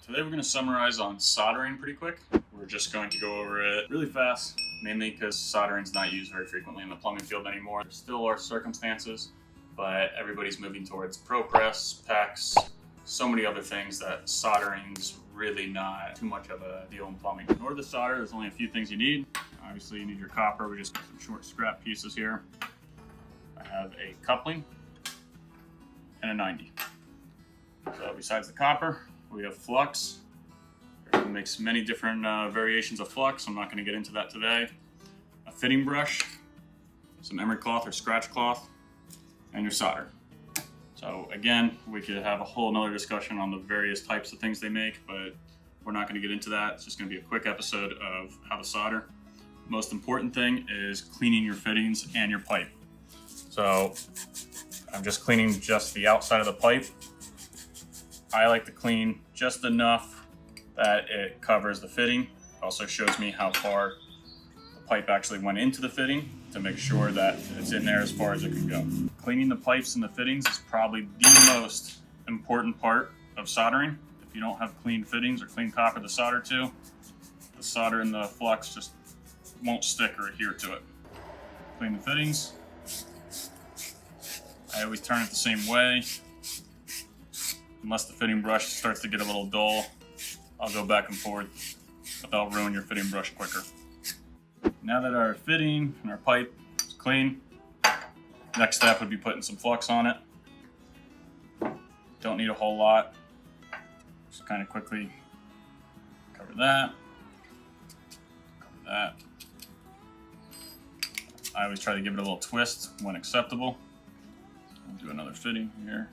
Today we're going to summarize on soldering pretty quick. We're just going to go over it really fast, mainly because soldering is not used very frequently in the plumbing field anymore. There still are circumstances, but everybody's moving towards Pro Press, Pecs, so many other things that soldering's really not too much of a deal in plumbing. In order to solder, there's only a few things you need. Obviously you need your copper. We just got some short scrap pieces here. I have a coupling and a 90. So besides the copper, we have flux. It makes many different variations of flux. I'm not going to get into that today. A fitting brush, some emery cloth or scratch cloth, and your solder. So again, we could have a whole nother discussion on the various types of things they make, but we're not going to get into that. It's just going to be a quick episode of how to solder. Most important thing is cleaning your fittings and your pipe. So I'm just cleaning just the outside of the pipe. I like to clean just enough that it covers the fitting. It also shows me how far the pipe actually went into the fitting to make sure that it's in there as far as it can go. Cleaning the pipes and the fittings is probably the most important part of soldering. If you don't have clean fittings or clean copper to solder to, the solder and the flux just won't stick or adhere to it. Clean the fittings. I always turn it the same way. Unless the fitting brush starts to get a little dull, I'll go back and forth, but that'll ruin your fitting brush quicker. Now that our fitting and our pipe is clean, next step would be putting some flux on it. Don't need a whole lot. Just kind of quickly cover that. Cover that. I always try to give it a little twist when acceptable. I'll do another fitting here.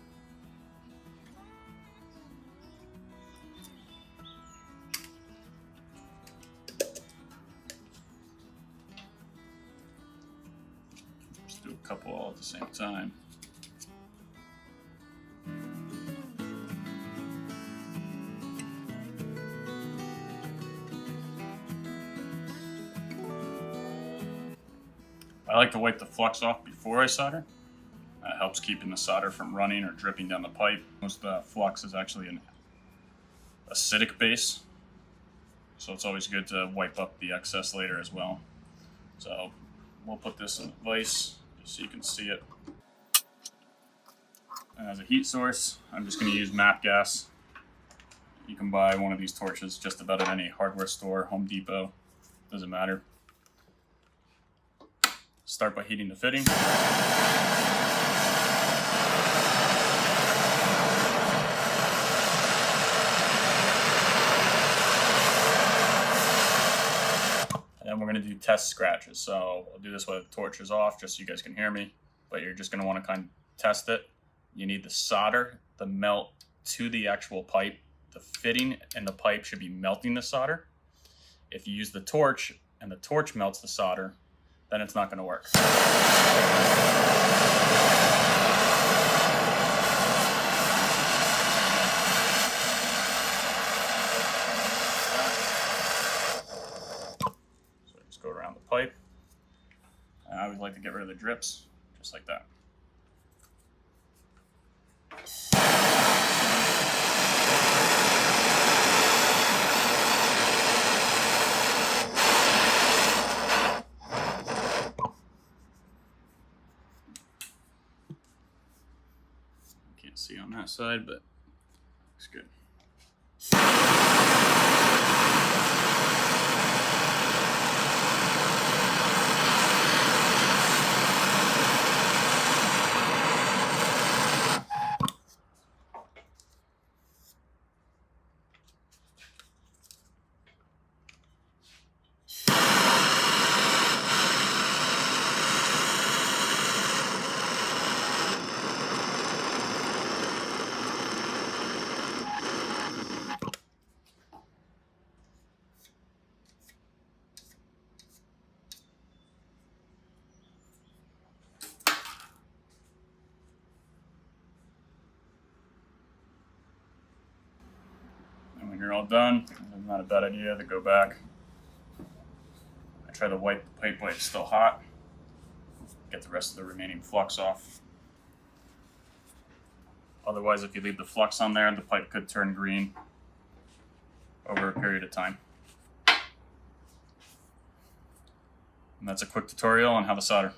Do a couple all at the same time. I like to wipe the flux off before I solder. That helps keeping the solder from running or dripping down the pipe. Most of the flux is actually an acidic base, so it's always good to wipe up the excess later as well. So we'll put this in a vise just so you can see it. And as a heat source, I'm just going to use MAP gas. You can buy one of these torches just about at any hardware store, Home Depot, doesn't matter. Start by heating the fitting. And we're going to do test scratches. So I'll do this with the torches off just so you guys can hear me, but you're just going to want to kind of test it. You need the solder, the melt to the actual pipe. The fitting and the pipe should be melting the solder. If you use the torch and the torch melts the solder, then it's not going to work. Go around the pipe. And I always like to get rid of the drips, just like that. Can't see on that side, but looks good. When you're all done, it's not a bad idea to go back. I try to wipe the pipe while it's still hot. Get the rest of the remaining flux off. Otherwise, if you leave the flux on there, the pipe could turn green over a period of time. And that's a quick tutorial on how to solder.